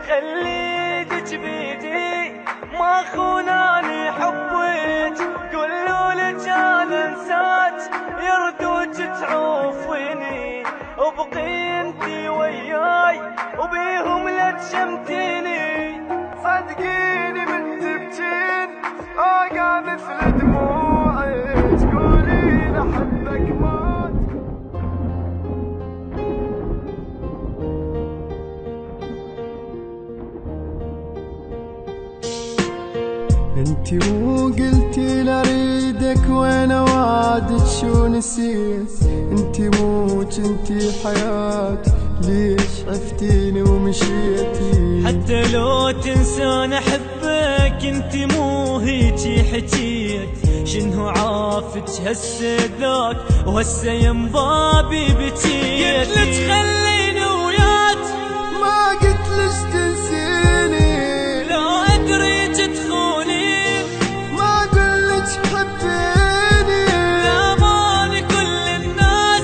خليتك بيدي ما خوناني حبك، قولوا لك انا انساك يردوك تعوفيني، وبقي انتي وياي وبيهم لا تشمتيني. صدقيني من تبكين اقع مثل دموعك، قولي لحبك مات. انتي مو قلتي لاريدك وانا وعدك شو نسيت، انتي مو جنتي حياتي ليش عفتيني ومشيتي. حتى لو تنسان احبك انتي مو هيجي حكيت، شنو عافك هسه ذاك وهسه يم بابي بكيت. قلت لك خليني وياك ما قلت لك تنسيني، لو ادري تدخلي ما قلت حبيني. لاماني كل الناس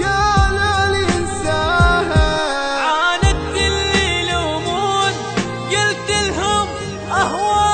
قالوا لي انساها، عاندت اللي يلومون قلت لهم اهواها.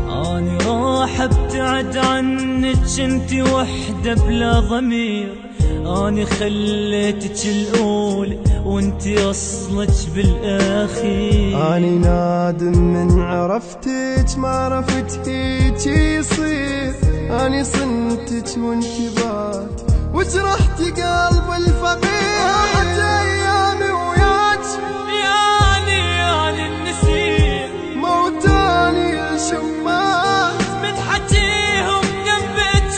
اني راح ابتعد عنك انتي وحدة بلا ضمير، اني خليتك الاولى وانتي اصلك بالاخير. اني نادم من عرفتك ما عرفت هيجي يصير، اني صنتك وانتي بات وجرحتي قلب الفقير. راحت ايامي وياك يعني النسيم، موتاني الشمات من حكيهم جنبك.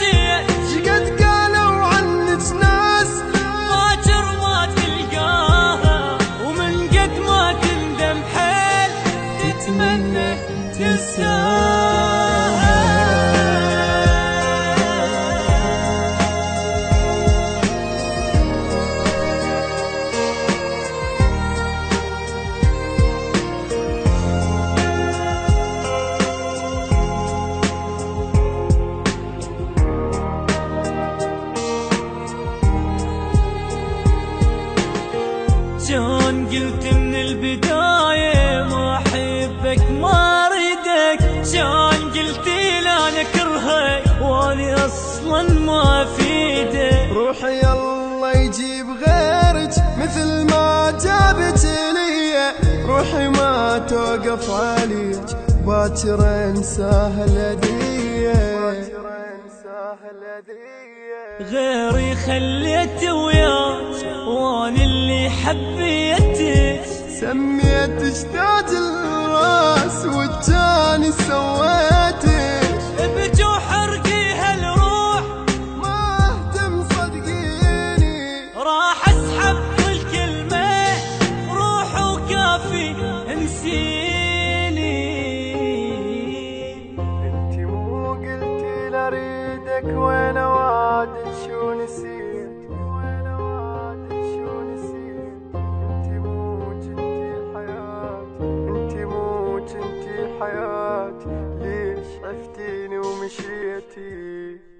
شقد قالوا عنك ناس باكر ما تلقاها، ومن قد ما تندم حيل تتمنى تنساها. كان قلت من البداية ما أحبك ما أريدك، كان قلتي لا نكرهك واني أصلا ما أفيدك. روحي الله يجيب غيرك مثل ما جابت لي، روحي ما توقف عليك باكر انساها الهدية. غيري خليت وياك واني اللي حبيتك، سميتك تاج الراس والجاني سويتك. بجوح حرقي هالروح ما اهتم صدقيني، راح اسحب الكلمة روح وكافي انسيني. انتي مو قلتي لاريدك وانا وعدك شو نسيت، وانا وعدك شو نسيت. انتي مو جنتي حياتي، انتي مو جنتي حياتي ليش عفتيني ومشيتي.